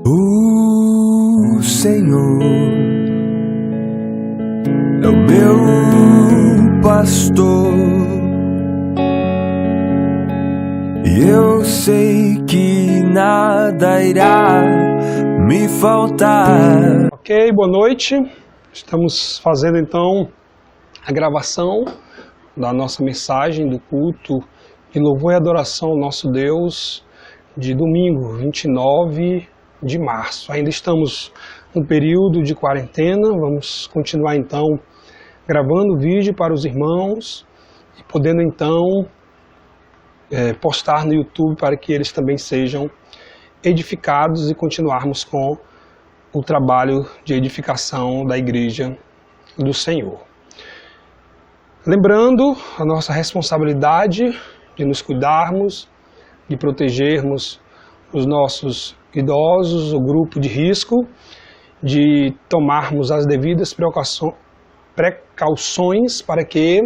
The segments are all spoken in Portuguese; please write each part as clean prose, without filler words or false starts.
O Senhor é o meu pastor, e eu sei que nada irá me faltar. Ok, boa noite. Estamos fazendo então a gravação da nossa mensagem do culto de louvor e adoração ao nosso Deus de domingo, 29 de março. Ainda estamos no período de quarentena, vamos continuar então gravando vídeo para os irmãos e podendo então postar no YouTube para que eles também sejam edificados e continuarmos com o trabalho de edificação da Igreja do Senhor. Lembrando a nossa responsabilidade de nos cuidarmos, de protegermos os nossos idosos, o grupo de risco, de tomarmos as devidas precauções para que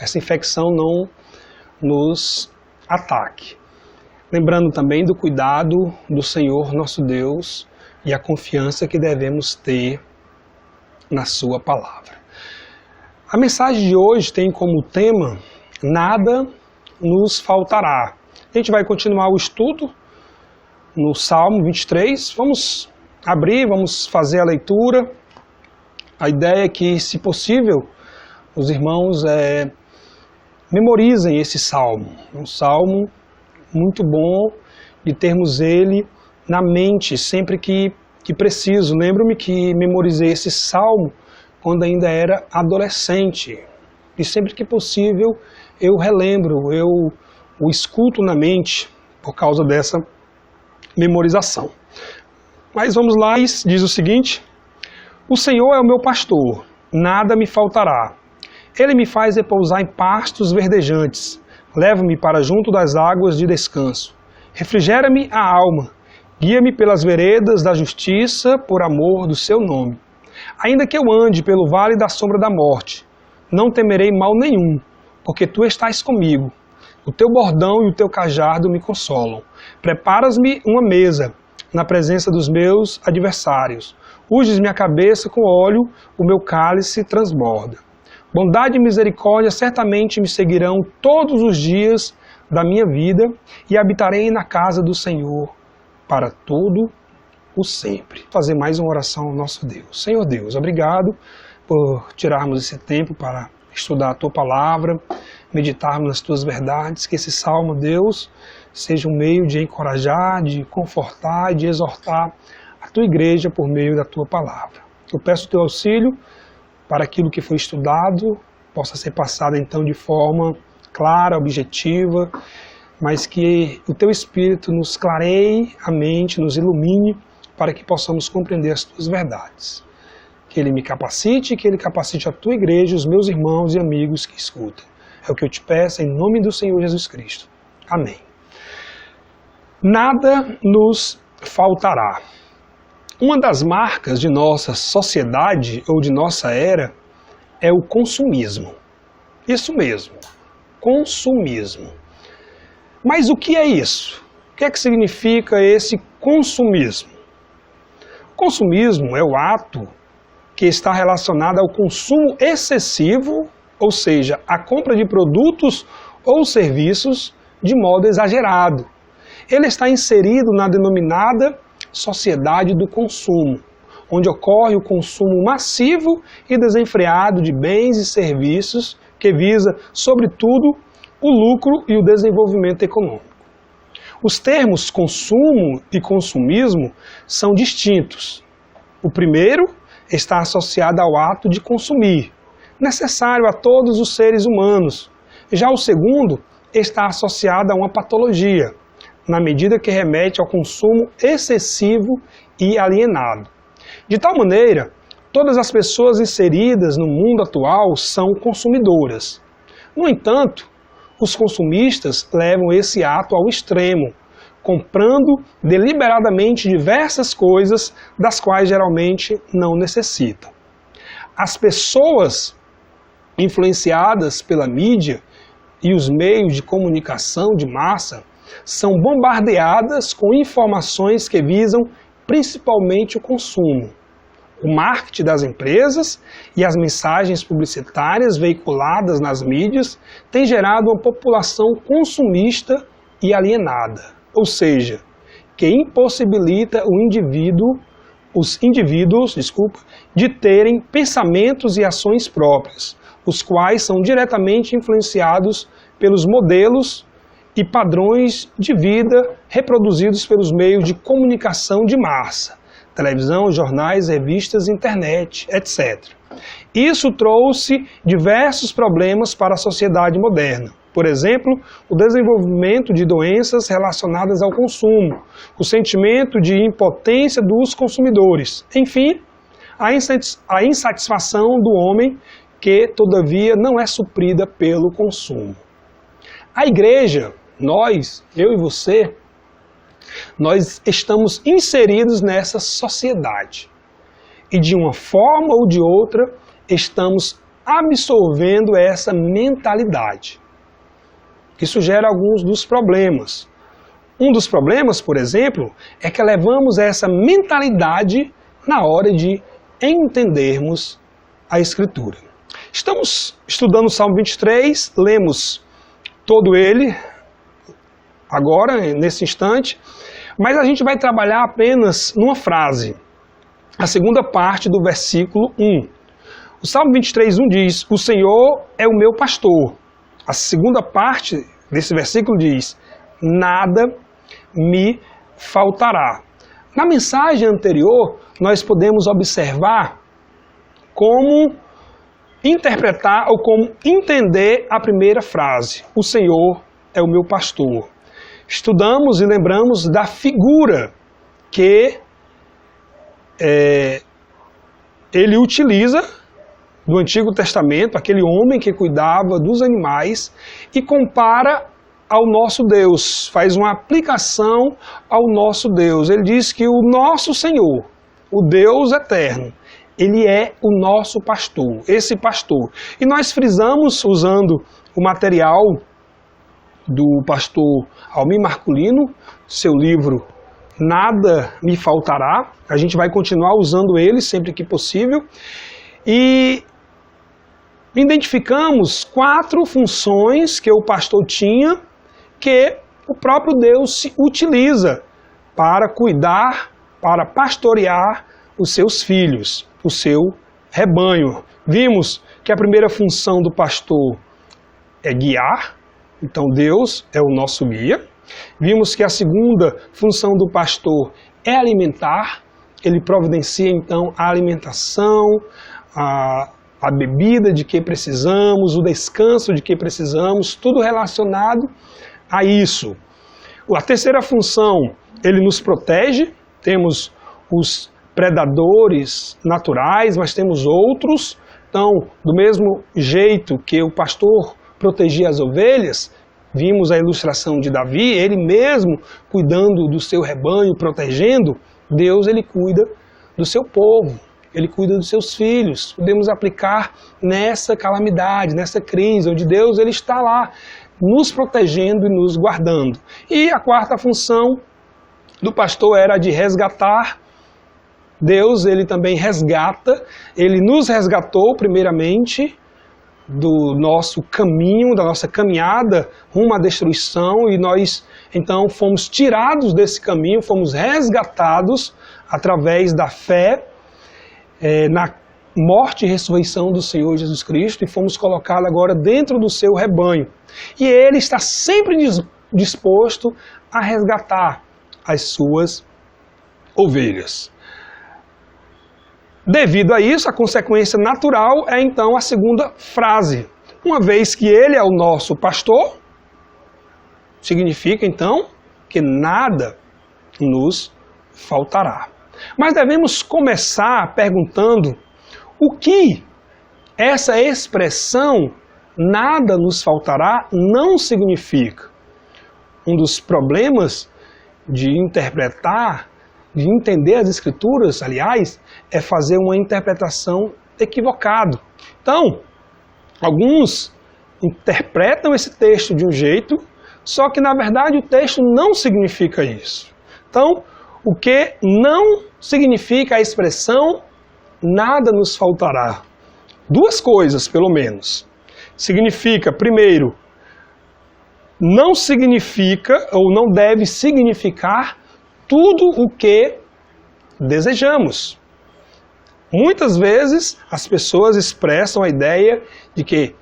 essa infecção não nos ataque. Lembrando também do cuidado do Senhor nosso Deus e a confiança que devemos ter na sua palavra. A mensagem de hoje tem como tema: nada nos faltará. A gente vai continuar o estudo no Salmo 23. Vamos abrir, vamos fazer a leitura. A ideia é que, se possível, os irmãos memorizem esse salmo. É um salmo muito bom de termos ele na mente sempre que preciso. Lembro-me que memorizei esse salmo quando ainda era adolescente. E sempre que possível eu relembro, eu o escuto na mente por causa dessa memorização. Mas vamos lá, diz o seguinte: o Senhor é o meu pastor, nada me faltará. Ele me faz repousar em pastos verdejantes, leva-me para junto das águas de descanso. Refrigera-me a alma, guia-me pelas veredas da justiça por amor do seu nome. Ainda que eu ande pelo vale da sombra da morte, não temerei mal nenhum, porque tu estás comigo. O teu bordão e o teu cajado me consolam. Preparas-me uma mesa na presença dos meus adversários. Unges-me a cabeça com óleo, o meu cálice transborda. Bondade e misericórdia certamente me seguirão todos os dias da minha vida e habitarei na casa do Senhor para todo o sempre. Vou fazer mais uma oração ao nosso Deus. Senhor Deus, obrigado por tirarmos esse tempo para estudar a Tua Palavra, meditarmos nas Tuas verdades, que esse salmo, Deus, seja um meio de encorajar, de confortar e de exortar a Tua Igreja por meio da Tua Palavra. Eu peço o Teu auxílio para aquilo que foi estudado possa ser passado então de forma clara, objetiva, mas que o Teu Espírito nos clareie a mente, nos ilumine, para que possamos compreender as Tuas verdades. Que Ele me capacite e que Ele capacite a Tua Igreja, os meus irmãos e amigos que escutam. É o que eu te peço em nome do Senhor Jesus Cristo. Amém. Nada nos faltará. Uma das marcas de nossa sociedade ou de nossa era é o consumismo. Isso mesmo, consumismo. Mas o que é isso? O que é que significa esse consumismo? O consumismo é o ato que está relacionado ao consumo excessivo, ou seja, a compra de produtos ou serviços de modo exagerado. Ele está inserido na denominada sociedade do consumo, onde ocorre o consumo massivo e desenfreado de bens e serviços que visa, sobretudo, o lucro e o desenvolvimento econômico. Os termos consumo e consumismo são distintos. O primeiro está associado ao ato de consumir, necessário a todos os seres humanos. Já o segundo está associado a uma patologia, na medida que remete ao consumo excessivo e alienado. De tal maneira, todas as pessoas inseridas no mundo atual são consumidoras. No entanto, os consumistas levam esse ato ao extremo, comprando deliberadamente diversas coisas das quais geralmente não necessitam. As pessoas influenciadas pela mídia e os meios de comunicação de massa são bombardeadas com informações que visam principalmente o consumo. O marketing das empresas e as mensagens publicitárias veiculadas nas mídias têm gerado uma população consumista e alienada, ou seja, que impossibilita os indivíduos, de terem pensamentos e ações próprias, os quais são diretamente influenciados pelos modelos e padrões de vida reproduzidos pelos meios de comunicação de massa, televisão, jornais, revistas, internet, etc. Isso trouxe diversos problemas para a sociedade moderna. Por exemplo, o desenvolvimento de doenças relacionadas ao consumo, o sentimento de impotência dos consumidores, enfim, a insatisfação do homem que, todavia, não é suprida pelo consumo. A igreja, nós, eu e você, nós estamos inseridos nessa sociedade e de uma forma ou de outra estamos absorvendo essa mentalidade. Isso gera alguns dos problemas. Um dos problemas, por exemplo, é que levamos essa mentalidade na hora de entendermos a Escritura. Estamos estudando o Salmo 23, lemos todo ele agora, nesse instante, mas a gente vai trabalhar apenas numa frase, a segunda parte do versículo 1. O Salmo 23, 1 diz, o Senhor é o meu pastor. A segunda parte desse versículo diz, nada me faltará. Na mensagem anterior, nós podemos observar como interpretar ou como entender a primeira frase, o Senhor é o meu pastor. Estudamos e lembramos da figura que ele utiliza do Antigo Testamento, aquele homem que cuidava dos animais, e compara ao nosso Deus, faz uma aplicação ao nosso Deus. Ele diz que o nosso Senhor, o Deus eterno, ele é o nosso pastor, esse pastor. E nós frisamos, usando o material do pastor Almir Marculino, seu livro Nada Me Faltará, a gente vai continuar usando ele sempre que possível, e identificamos 4 funções que o pastor tinha, que o próprio Deus utiliza para cuidar, para pastorear os seus filhos, o seu rebanho. Vimos que a primeira função do pastor é guiar, então Deus é o nosso guia. Vimos que a segunda função do pastor é alimentar, ele providencia então a alimentação, a bebida de que precisamos, o descanso de que precisamos, tudo relacionado a isso. A terceira função, ele nos protege, temos os predadores naturais, mas temos outros. Então, do mesmo jeito que o pastor protegia as ovelhas, vimos a ilustração de Davi, ele mesmo cuidando do seu rebanho, protegendo, Deus ele cuida do seu povo, ele cuida dos seus filhos. Podemos aplicar nessa calamidade, nessa crise, onde Deus ele está lá, nos protegendo e nos guardando. E a quarta função do pastor era a de resgatar. Deus, ele também resgata, ele nos resgatou primeiramente do nosso caminho, da nossa caminhada rumo à destruição, e nós então fomos tirados desse caminho, fomos resgatados através da fé na morte e ressurreição do Senhor Jesus Cristo, e fomos colocados agora dentro do seu rebanho. E ele está sempre disposto a resgatar as suas ovelhas. Devido a isso, a consequência natural é então a segunda frase. Uma vez que ele é o nosso pastor, significa então que nada nos faltará. Mas devemos começar perguntando o que essa expressão nada nos faltará não significa. Um dos problemas de interpretar, de entender as Escrituras, aliás, é fazer uma interpretação equivocada. Então, alguns interpretam esse texto de um jeito, Só que, na verdade, o texto não significa isso. Então, o que não significa a expressão nada nos faltará? Duas coisas, pelo menos. Significa, primeiro, não significa ou não deve significar tudo o que desejamos. Muitas vezes as pessoas expressam a ideia de que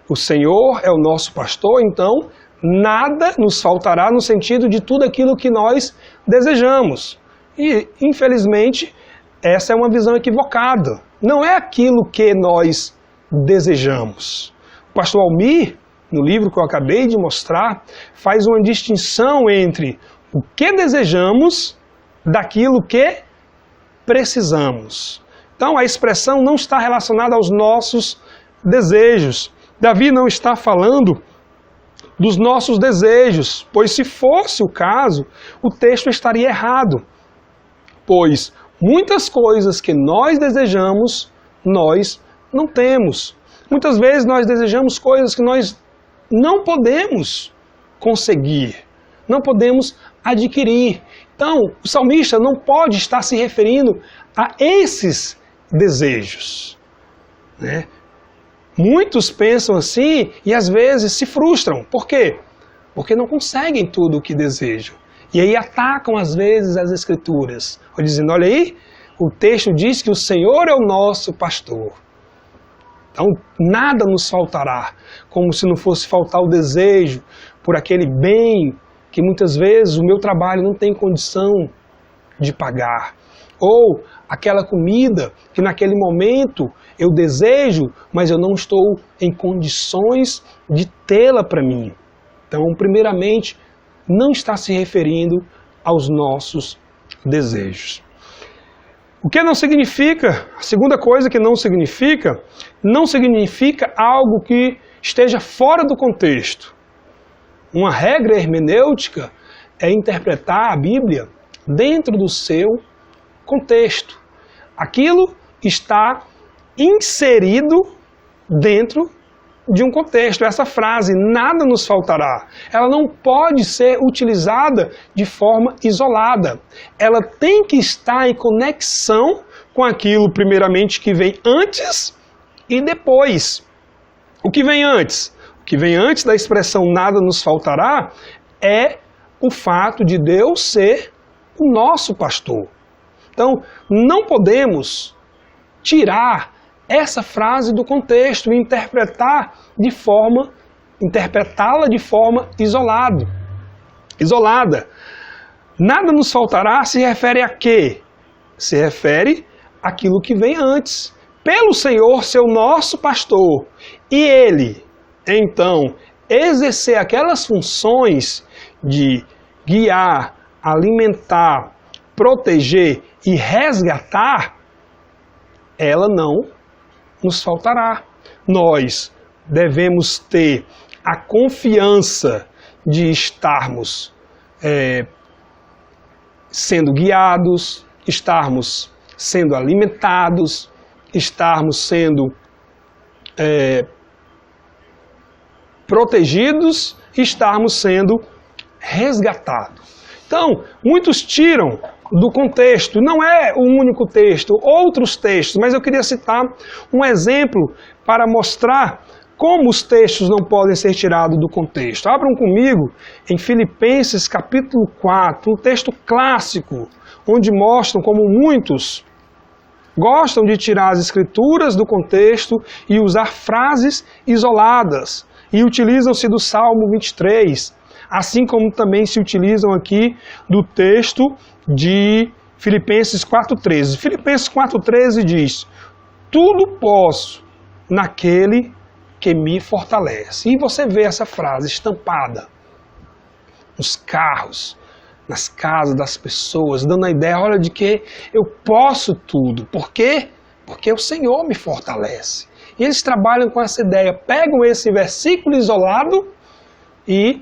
o Senhor é o nosso pastor, então nada nos faltará no sentido de tudo aquilo que nós desejamos. E, infelizmente, essa é uma visão equivocada. Não é aquilo que nós desejamos. O pastor Almir, no livro que eu acabei de mostrar, faz uma distinção entre o que desejamos daquilo que precisamos. Então, a expressão não está relacionada aos nossos desejos. Davi não está falando dos nossos desejos, pois se fosse o caso, o texto estaria errado. Pois muitas coisas que nós desejamos, nós não temos. Muitas vezes nós desejamos coisas que nós não podemos conseguir, não podemos adquirir. Então, o salmista não pode estar se referindo a esses desejos, né? Muitos pensam assim e às vezes se frustram. Por quê? Porque não conseguem tudo o que desejam. E aí atacam às vezes as Escrituras, dizendo, olha aí, o texto diz que o Senhor é o nosso pastor. Então nada nos faltará, como se não fosse faltar o desejo por aquele bem que muitas vezes o meu trabalho não tem condição de pagar. Ou aquela comida que naquele momento eu desejo, mas eu não estou em condições de tê-la para mim. Então, primeiramente, não está se referindo aos nossos desejos. O que não significa, a segunda coisa que não significa algo que esteja fora do contexto. Uma regra hermenêutica é interpretar a Bíblia dentro do seu contexto. Aquilo está inserido dentro de um contexto. Essa frase, nada nos faltará, ela não pode ser utilizada de forma isolada. Ela tem que estar em conexão com aquilo, primeiramente, que vem antes e depois. O que vem antes? O que vem antes da expressão nada nos faltará é o fato de Deus ser o nosso pastor. Então, não podemos tirar essa frase do contexto e interpretá-la de forma isolada. Nada nos faltará se refere a quê? Se refere àquilo que vem antes. Pelo Senhor ser o nosso pastor e Ele, então, exercer aquelas funções de guiar, alimentar, proteger e resgatar, ela não nos faltará. Nós devemos ter a confiança de estarmos sendo guiados, estarmos sendo alimentados, estarmos sendo protegidos, estarmos sendo resgatados. Então, muitos tiram do contexto, não é o único texto, outros textos, mas eu queria citar um exemplo para mostrar como os textos não podem ser tirados do contexto. Abram comigo em Filipenses capítulo 4, um texto clássico, onde mostram como muitos gostam de tirar as escrituras do contexto e usar frases isoladas, e utilizam-se do Salmo 23, assim como também se utilizam aqui do texto de Filipenses 4,13. Filipenses 4,13 diz, tudo posso naquele que me fortalece. E você vê essa frase estampada nos carros, nas casas das pessoas, dando a ideia, olha, de que eu posso tudo. Por quê? Porque o Senhor me fortalece. E eles trabalham com essa ideia, pegam esse versículo isolado e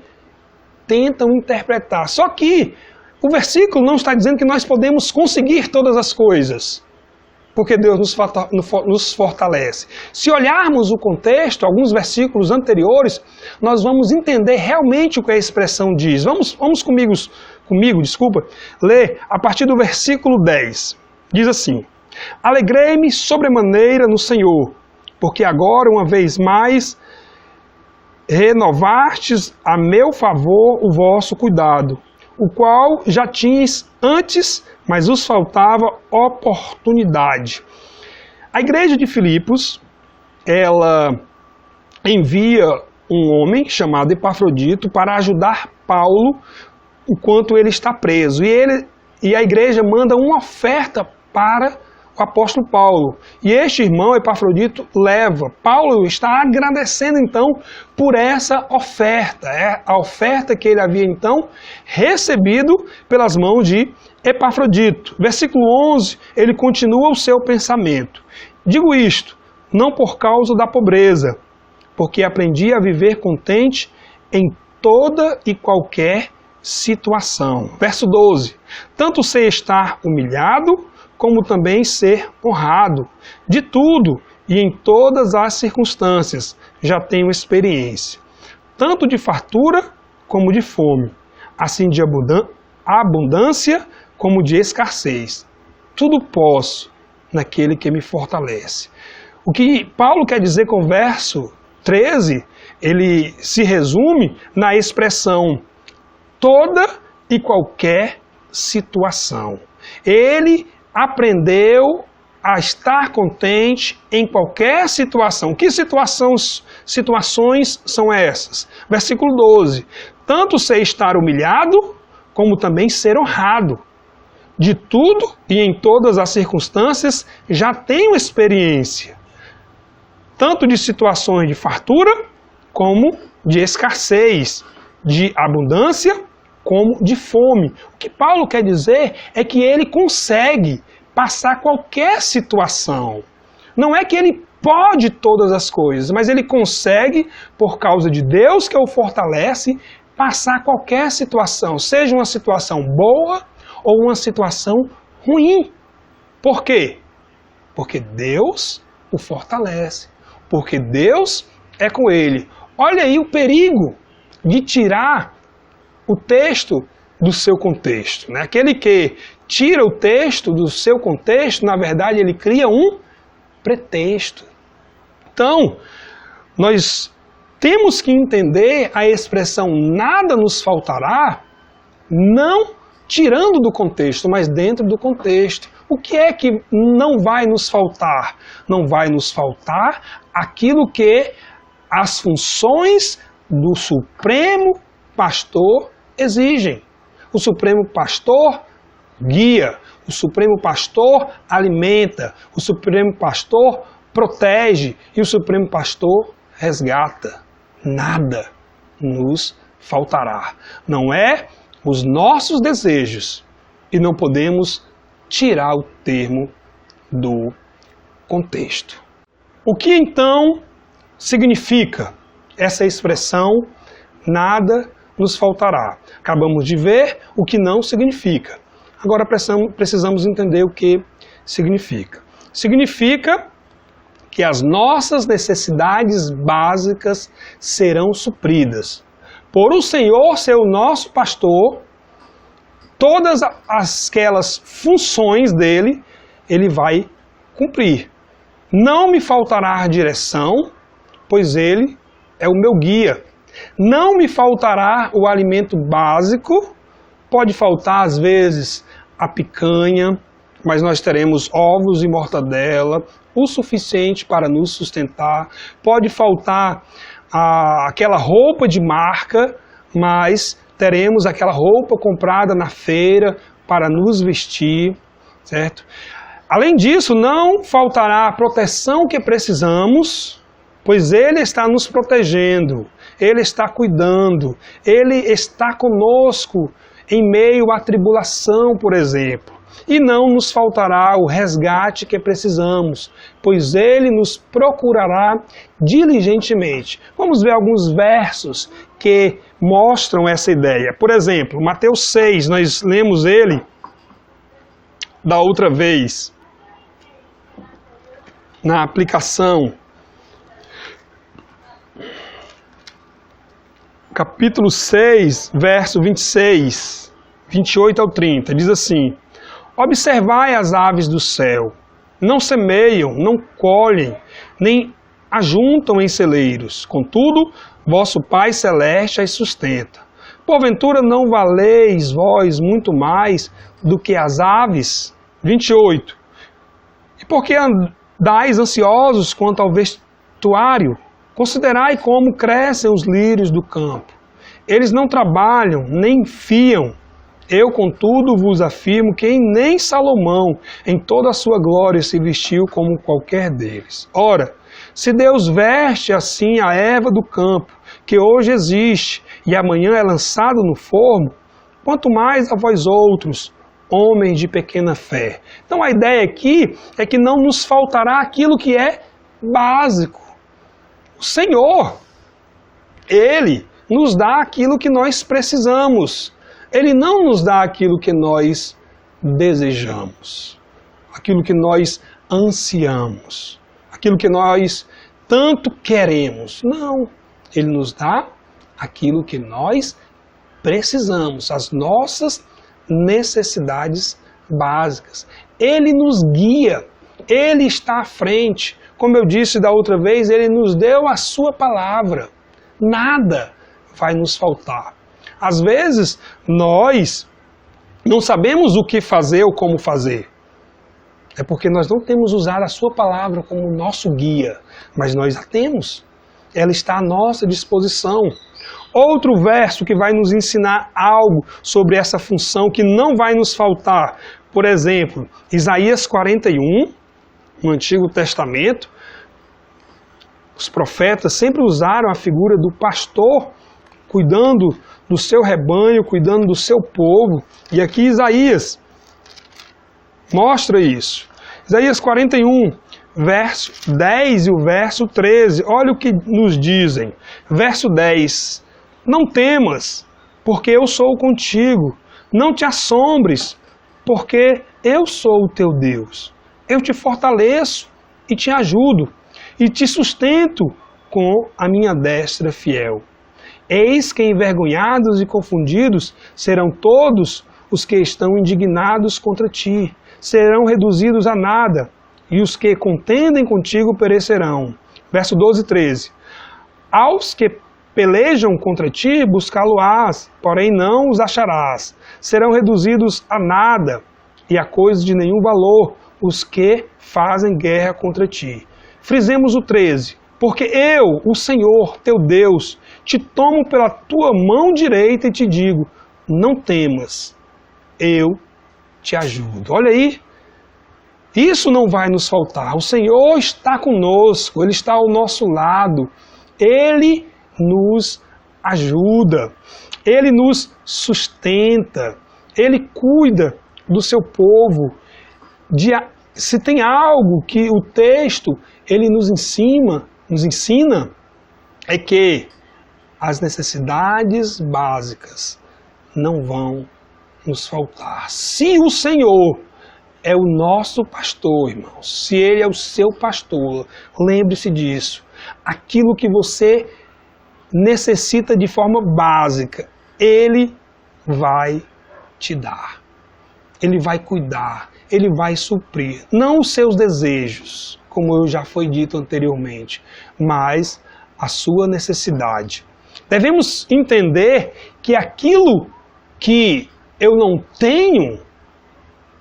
tentam interpretar. Só que o versículo não está dizendo que nós podemos conseguir todas as coisas. porque Deus nos fortalece. Se olharmos o contexto, alguns versículos anteriores, nós vamos entender realmente o que a expressão diz. Vamos comigo, ler a partir do versículo 10. Diz assim: Alegrei-me sobremaneira no Senhor, porque agora, uma vez mais, renovastes a meu favor o vosso cuidado, o qual já tinhais antes, mas vos faltava oportunidade. A igreja de Filipos, ela envia um homem chamado Epafrodito para ajudar Paulo enquanto ele está preso. E a igreja manda uma oferta para o apóstolo Paulo. E este irmão, Epafrodito, leva. Paulo está agradecendo então por essa oferta. É a oferta que ele havia então recebido pelas mãos de Epafrodito. Versículo 11, ele continua o seu pensamento. Digo isto, não por causa da pobreza, porque aprendi a viver contente em toda e qualquer situação. Verso 12, tanto sei estar humilhado, como também ser honrado. De tudo e em todas as circunstâncias já tenho experiência, tanto de fartura como de fome, assim de abundância como de escassez. Tudo posso naquele que me fortalece. O que Paulo quer dizer com o verso 13, ele se resume na expressão toda e qualquer situação. Ele aprendeu a estar contente em qualquer situação. Que situações são essas? Versículo 12. Tanto sei estar humilhado, como também ser honrado. De tudo e em todas as circunstâncias já tenho experiência, tanto de situações de fartura, como de escassez, de abundância, como de fome. O que Paulo quer dizer é que ele consegue passar qualquer situação. Não é que ele pode todas as coisas, mas ele consegue, por causa de Deus que o fortalece, passar qualquer situação, seja uma situação boa ou uma situação ruim. Por quê? Porque Deus o fortalece, porque Deus é com ele. Olha aí o perigo de tirar o texto do seu contexto, né? Aquele que tira o texto do seu contexto, na verdade, ele cria um pretexto. Então, nós temos que entender a expressão nada nos faltará, não tirando do contexto, mas dentro do contexto. O que é que não vai nos faltar? Não vai nos faltar aquilo que as funções do Supremo Pastor exigem. O Supremo Pastor guia, o Supremo Pastor alimenta, o Supremo Pastor protege e o Supremo Pastor resgata. Nada nos faltará. Não é os nossos desejos e não podemos tirar o termo do contexto. O que então significa essa expressão nada nos faltará? Acabamos de ver o que não significa. Agora precisamos entender o que significa. Significa que as nossas necessidades básicas serão supridas. Por o Senhor ser o nosso pastor, todas aquelas funções dele, ele vai cumprir. Não me faltará direção, pois ele é o meu guia. Não me faltará o alimento básico, pode faltar às vezes a picanha, mas nós teremos ovos e mortadela, o suficiente para nos sustentar. Pode faltar aquela roupa de marca, mas teremos aquela roupa comprada na feira para nos vestir, certo? Além disso, não faltará a proteção que precisamos, pois Ele está nos protegendo, Ele está cuidando, Ele está conosco em meio à tribulação, por exemplo. E não nos faltará o resgate que precisamos, pois Ele nos procurará diligentemente. Vamos ver alguns versos que mostram essa ideia. Por exemplo, Mateus 6, nós lemos ele da outra vez. na aplicação, capítulo 6, verso 26, 28 ao 30, diz assim: observai as aves do céu, não semeiam, não colhem, nem ajuntam em celeiros, contudo, vosso Pai Celeste as sustenta. Porventura não valeis vós muito mais do que as aves? 28. E por que andais ansiosos quanto ao vestuário? Considerai como crescem os lírios do campo. Eles não trabalham, nem fiam. Eu, contudo, vos afirmo que nem Salomão, em toda a sua glória, se vestiu como qualquer deles. Ora, se Deus veste assim a erva do campo, que hoje existe e amanhã é lançado no forno, quanto mais a vós outros, homens de pequena fé. Então a ideia aqui é que não nos faltará aquilo que é básico. O Senhor, Ele nos dá aquilo que nós precisamos. Ele não nos dá aquilo que nós desejamos, aquilo que nós ansiamos, aquilo que nós tanto queremos. Não, Ele nos dá aquilo que nós precisamos, as nossas necessidades básicas. Ele nos guia, Ele está à frente. Como eu disse da outra vez, Ele nos deu a sua palavra. Nada vai nos faltar. Às vezes, nós não sabemos o que fazer ou como fazer. É porque nós não temos usado a sua palavra como nosso guia, mas nós a temos. Ela está à nossa disposição. Outro verso que vai nos ensinar algo sobre essa função que não vai nos faltar. Por exemplo, Isaías 41, no Antigo Testamento, os profetas sempre usaram a figura do pastor cuidando do seu rebanho, cuidando do seu povo. E aqui Isaías mostra isso. Isaías 41, verso 10 e o verso 13. Olha o que nos dizem. Verso 10. Não temas, porque eu sou contigo. Não te assombres, porque eu sou o teu Deus. Eu te fortaleço e te ajudo, e te sustento com a minha destra fiel. Eis que envergonhados e confundidos serão todos os que estão indignados contra ti. Serão reduzidos a nada, e os que contendem contigo perecerão. Verso 12 e 13. Aos que pelejam contra ti, buscá-lo-ás, porém não os acharás. Serão reduzidos a nada, e a coisa de nenhum valor, os que fazem guerra contra ti. Frisemos o 13. Porque eu, o Senhor, teu Deus, te tomo pela tua mão direita e te digo, não temas, eu te ajudo. Olha aí, isso não vai nos faltar. O Senhor está conosco, Ele está ao nosso lado, Ele nos ajuda, Ele nos sustenta, Ele cuida do seu povo. Se tem algo que o texto ele nos ensina, é que as necessidades básicas não vão nos faltar. Se o Senhor é o nosso pastor, irmãos, se Ele é o seu pastor, lembre-se disso. Aquilo que você necessita de forma básica, Ele vai te dar. Ele vai cuidar, Ele vai suprir. Não os seus desejos, como já foi dito anteriormente, mas a sua necessidade. Devemos entender que aquilo que eu não tenho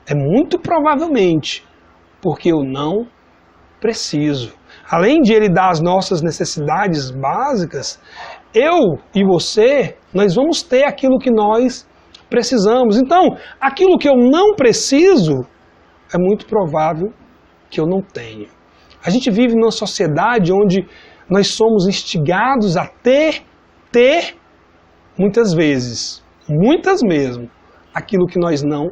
é muito provavelmente porque eu não preciso. Além de Ele dar as nossas necessidades básicas, eu e você, nós vamos ter aquilo que nós precisamos. Então, aquilo que eu não preciso, é muito provável que eu não tenha. A gente vive numa sociedade onde nós somos instigados a ter muitas vezes, muitas mesmo, aquilo que nós não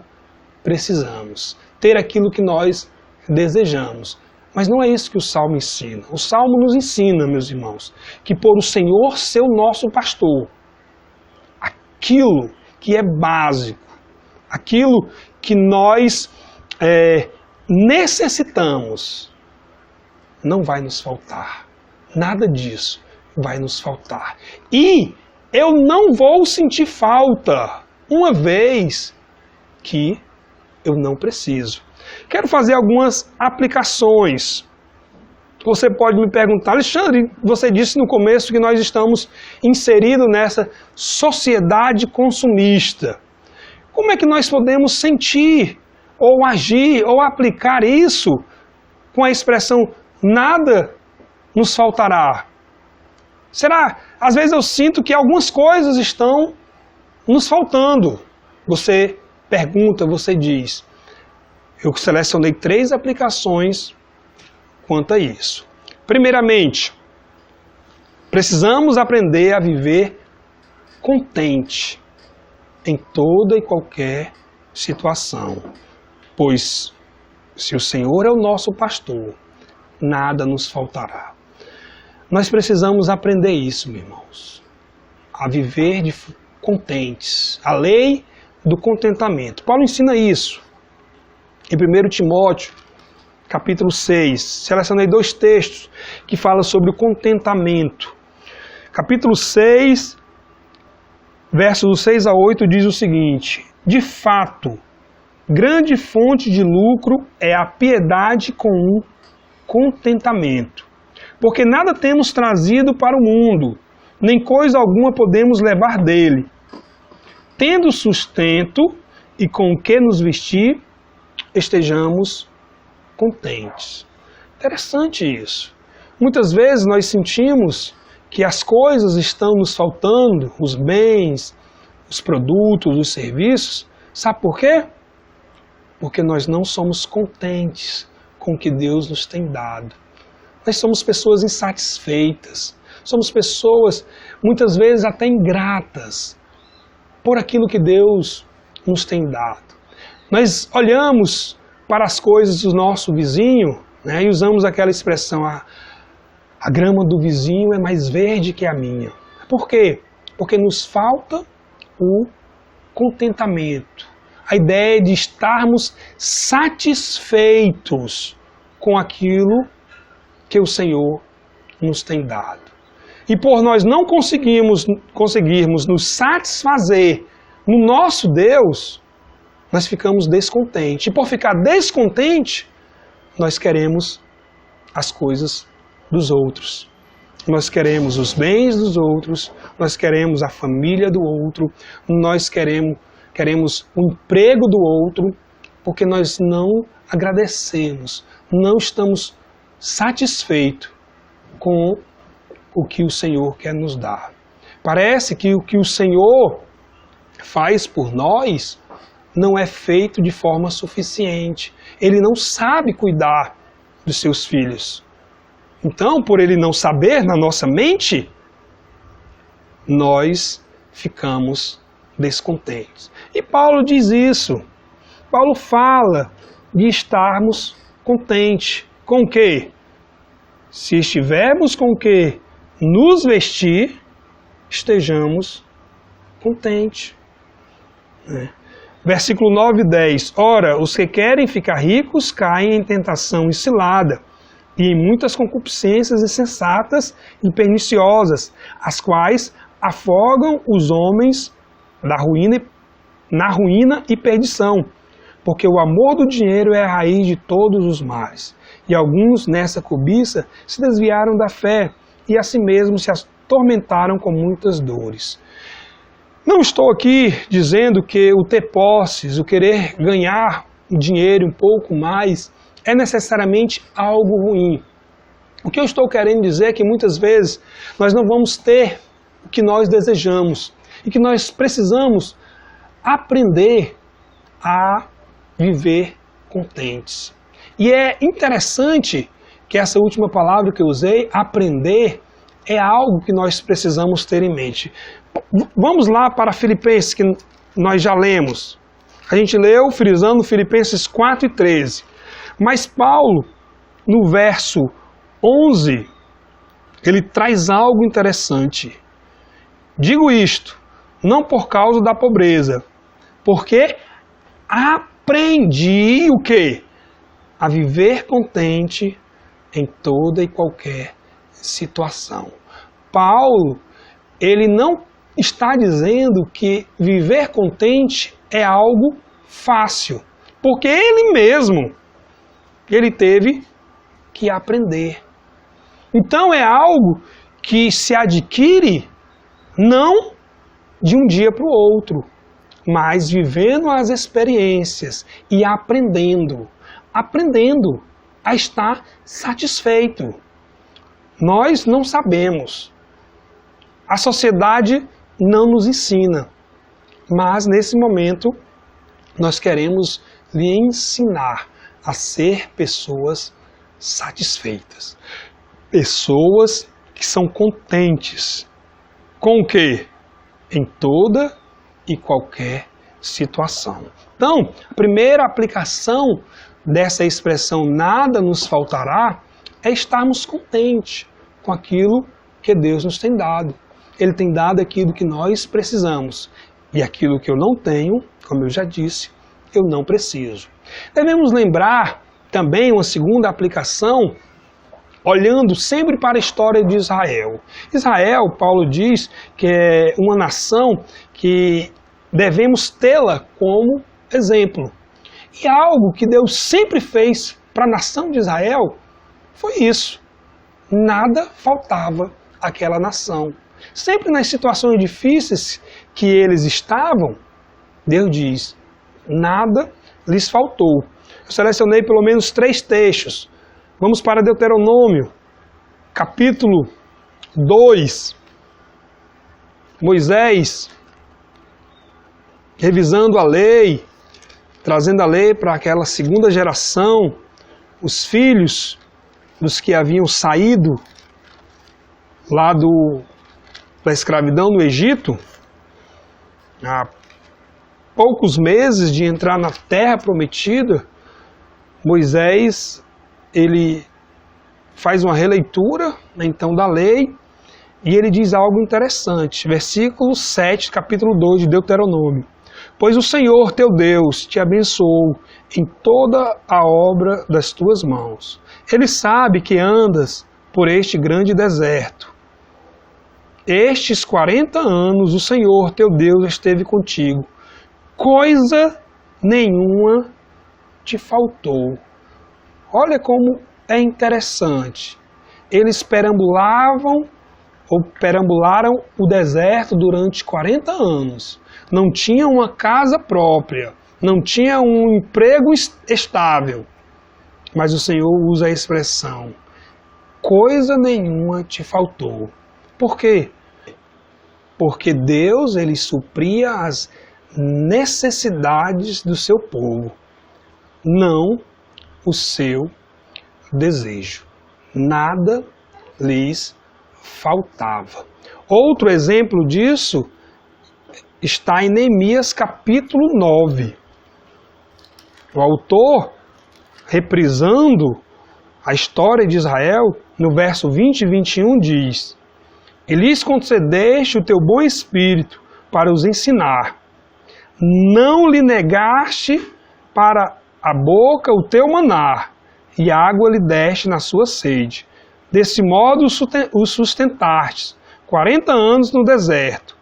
precisamos. Ter aquilo que nós desejamos. Mas não é isso que o Salmo ensina. O Salmo nos ensina, meus irmãos, que por o Senhor ser o nosso pastor, aquilo que é básico, aquilo que nós necessitamos, não vai nos faltar. Nada disso vai nos faltar. E eu não vou sentir falta, uma vez que eu não preciso. Quero fazer algumas aplicações. Você pode me perguntar, Alexandre, você disse no começo que nós estamos inseridos nessa sociedade consumista. Como é que nós podemos sentir, ou agir, ou aplicar isso com a expressão nada nos faltará? Será? Às vezes eu sinto que algumas coisas estão nos faltando. Você pergunta, você diz. Eu selecionei 3 aplicações quanto a isso. Primeiramente, precisamos aprender a viver contente em toda e qualquer situação, pois se o Senhor é o nosso pastor, nada nos faltará. Nós precisamos aprender isso, meus irmãos, a viver contentes, a lei do contentamento. Paulo ensina isso em 1 Timóteo, capítulo 6. Selecionei 2 textos que falam sobre o contentamento. Capítulo 6, versos 6 a 8, diz o seguinte: de fato, grande fonte de lucro é a piedade com o contentamento, porque nada temos trazido para o mundo, nem coisa alguma podemos levar dele. Tendo sustento e com o que nos vestir, estejamos contentes. Interessante isso. Muitas vezes nós sentimos que as coisas estão nos faltando, os bens, os produtos, os serviços. Sabe por quê? Porque nós não somos contentes com o que Deus nos tem dado. Nós somos pessoas insatisfeitas. Somos pessoas, muitas vezes, até ingratas por aquilo que Deus nos tem dado. Nós olhamos para as coisas do nosso vizinho, né, e usamos aquela expressão, a grama do vizinho é mais verde que a minha. Por quê? Porque nos falta o contentamento. A ideia de estarmos satisfeitos com aquilo que o Senhor nos tem dado. E por nós não conseguirmos nos satisfazer no nosso Deus, nós ficamos descontentes. E por ficar descontente, nós queremos as coisas dos outros. Nós queremos os bens dos outros, nós queremos a família do outro, nós queremos o emprego do outro, porque nós não agradecemos, não estamos satisfeitos com o que o Senhor quer nos dar. Parece que o que o Senhor faz por nós não é feito de forma suficiente. Ele não sabe cuidar dos seus filhos. Então, por ele não saber na nossa mente, nós ficamos descontentes. E Paulo diz isso. Paulo fala de estarmos contentes. Com o quê? Se estivermos com o quê? Nos vestir, estejamos contentes. Versículo 9 e 10. Ora, os que querem ficar ricos caem em tentação e cilada, e em muitas concupiscências insensatas e perniciosas, as quais afogam os homens na ruína e perdição, porque o amor do dinheiro é a raiz de todos os males. E alguns, nessa cobiça, se desviaram da fé, e a si mesmos se atormentaram com muitas dores. Não estou aqui dizendo que o ter posses, o querer ganhar dinheiro um pouco mais, é necessariamente algo ruim. O que eu estou querendo dizer é que muitas vezes nós não vamos ter o que nós desejamos e que nós precisamos aprender a viver contentes. E é interessante que essa última palavra que eu usei, aprender, é algo que nós precisamos ter em mente. Vamos lá para Filipenses, que nós já lemos. A gente leu frisando Filipenses 4 e 13. Mas Paulo, no verso 11, ele traz algo interessante. Digo isto, não por causa da pobreza, porque aprendi o quê? A viver contente em toda e qualquer situação. Paulo, ele não está dizendo que viver contente é algo fácil, porque ele teve que aprender. Então é algo que se adquire não de um dia para o outro, mas vivendo as experiências e aprendendo a estar satisfeito. Nós não sabemos. A sociedade não nos ensina, mas nesse momento nós queremos lhe ensinar a ser pessoas satisfeitas. Pessoas que são contentes. Com o quê? Em toda e qualquer situação. Então, a primeira aplicação dessa expressão nada nos faltará é estarmos contentes com aquilo que Deus nos tem dado. Ele tem dado aquilo que nós precisamos. E aquilo que eu não tenho, como eu já disse, eu não preciso. Devemos lembrar também uma segunda aplicação, olhando sempre para a história de Israel. Israel, Paulo diz que é uma nação que devemos tê-la como exemplo. E algo que Deus sempre fez para a nação de Israel foi isso. Nada faltava àquela nação. Sempre nas situações difíceis que eles estavam, Deus diz, nada lhes faltou. Eu selecionei pelo menos 3 textos. Vamos para Deuteronômio, capítulo 2. Moisés, revisando a lei, trazendo a lei para aquela segunda geração, os filhos dos que haviam saído lá da escravidão no Egito, há poucos meses de entrar na terra prometida, Moisés, ele faz uma releitura, então, da lei, e ele diz algo interessante, versículo 7, capítulo 2 de Deuteronômio. Pois o Senhor teu Deus te abençoou em toda a obra das tuas mãos. Ele sabe que andas por este grande deserto. Estes 40 anos o Senhor teu Deus esteve contigo. Coisa nenhuma te faltou. Olha como é interessante. Eles perambularam o deserto durante 40 anos. Não tinham uma casa própria, não tinham um emprego estável. Mas o Senhor usa a expressão, coisa nenhuma te faltou. Por quê? Porque Deus, ele supria as necessidades do seu povo, não o seu desejo. Nada lhes faltava. Outro exemplo disso está em Neemias capítulo 9. O autor, reprisando a história de Israel, no verso 20 e 21 diz: E lhes concedeste o teu bom espírito para os ensinar. Não lhe negaste para a boca o teu maná, e água lhe deste na sua sede. Desse modo os sustentastes 40 anos no deserto,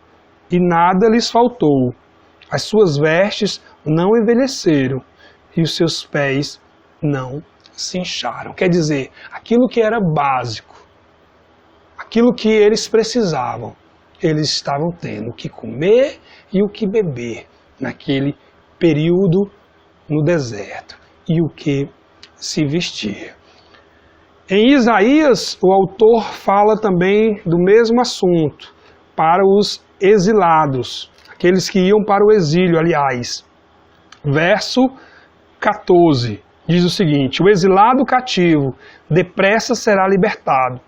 e nada lhes faltou. As suas vestes não envelheceram, e os seus pés não se incharam. Quer dizer, aquilo que era básico, aquilo que eles precisavam, eles estavam tendo o que comer e o que beber naquele período no deserto, e o que se vestir. Em Isaías, o autor fala também do mesmo assunto para os exilados, aqueles que iam para o exílio, aliás. Verso 14 diz o seguinte: O exilado cativo depressa será libertado,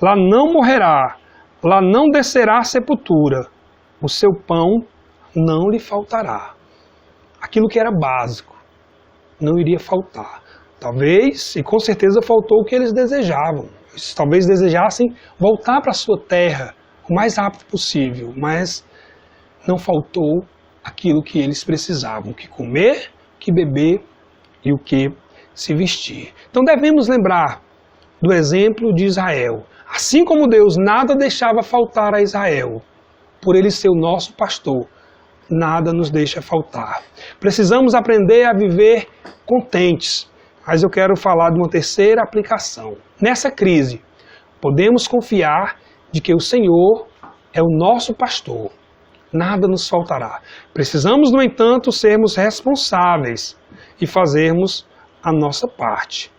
lá não morrerá, lá não descerá a sepultura, o seu pão não lhe faltará. Aquilo que era básico não iria faltar. Talvez, e com certeza faltou o que eles desejavam. Eles talvez desejassem voltar para a sua terra o mais rápido possível, mas não faltou aquilo que eles precisavam, o que comer, o que beber e o que se vestir. Então devemos lembrar do exemplo de Israel. Assim como Deus nada deixava faltar a Israel, por ele ser o nosso pastor, nada nos deixa faltar. Precisamos aprender a viver contentes. Mas eu quero falar de uma terceira aplicação. Nessa crise, podemos confiar de que o Senhor é o nosso pastor. Nada nos faltará. Precisamos, no entanto, sermos responsáveis e fazermos a nossa parte.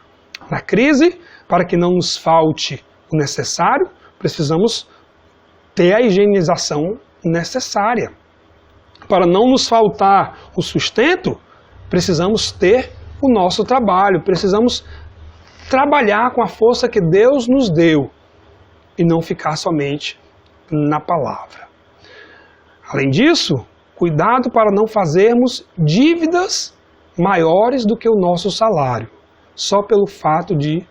Na crise, para que não nos falte o necessário, precisamos ter a higienização necessária. Para não nos faltar o sustento, precisamos ter o nosso trabalho, precisamos trabalhar com a força que Deus nos deu e não ficar somente na palavra. Além disso, cuidado para não fazermos dívidas maiores do que o nosso salário, só pelo fato de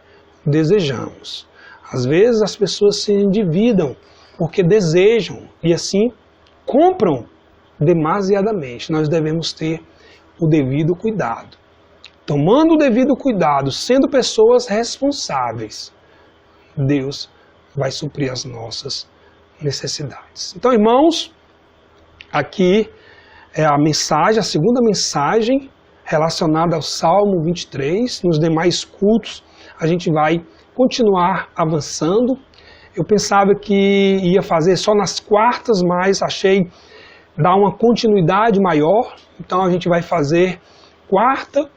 desejamos. Às vezes as pessoas se endividam porque desejam e assim compram demasiadamente. Nós devemos ter o devido cuidado. Tomando o devido cuidado, sendo pessoas responsáveis, Deus vai suprir as nossas necessidades. Então, irmãos, aqui é a mensagem, a segunda mensagem relacionada ao Salmo 23. Nos demais cultos, a gente vai continuar avançando. Eu pensava que ia fazer só nas quartas, mas achei dar uma continuidade maior. Então, a gente vai fazer quarta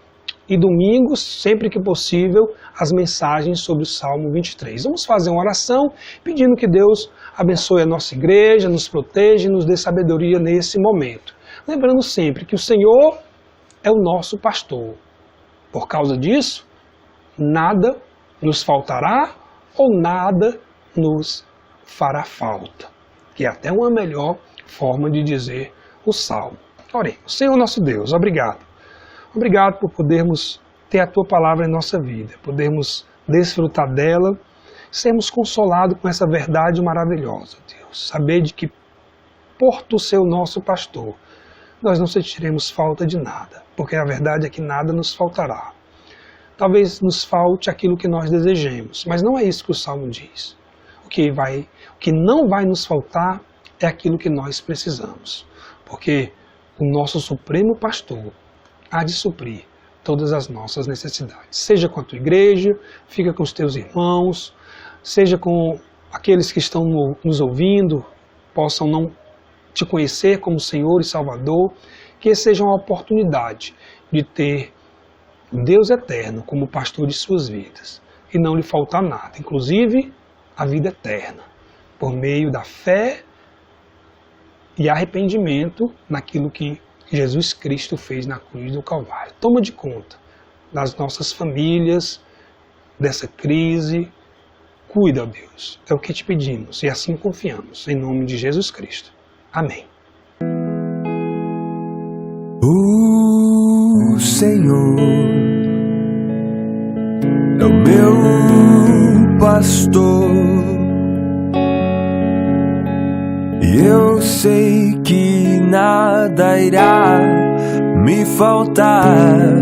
e domingos, sempre que possível, as mensagens sobre o Salmo 23. Vamos fazer uma oração pedindo que Deus abençoe a nossa igreja, nos proteja e nos dê sabedoria nesse momento. Lembrando sempre que o Senhor é o nosso pastor. Por causa disso, nada nos faltará ou nada nos fará falta. Que é até uma melhor forma de dizer o Salmo. Oremos. Senhor nosso Deus, obrigado. Obrigado por podermos ter a Tua palavra em nossa vida, podermos desfrutar dela, sermos consolados com essa verdade maravilhosa, Deus. Saber de que, por Tu ser o nosso pastor, nós não sentiremos falta de nada, porque a verdade é que nada nos faltará. Talvez nos falte aquilo que nós desejemos, mas não é isso que o Salmo diz. O que não vai nos faltar é aquilo que nós precisamos, porque o nosso Supremo Pastor há de suprir todas as nossas necessidades. Seja com a tua igreja, fica com os teus irmãos, seja com aqueles que estão nos ouvindo, possam não te conhecer como Senhor e Salvador, que seja uma oportunidade de ter Deus eterno como pastor de suas vidas e não lhe faltar nada, inclusive a vida eterna, por meio da fé e arrependimento naquilo que Jesus Cristo fez na cruz do Calvário. Toma de conta das nossas famílias, dessa crise. Cuida, ó Deus. É o que te pedimos e assim confiamos. Em nome de Jesus Cristo. Amém. O Senhor é o meu pastor e eu sei que nada irá me faltar.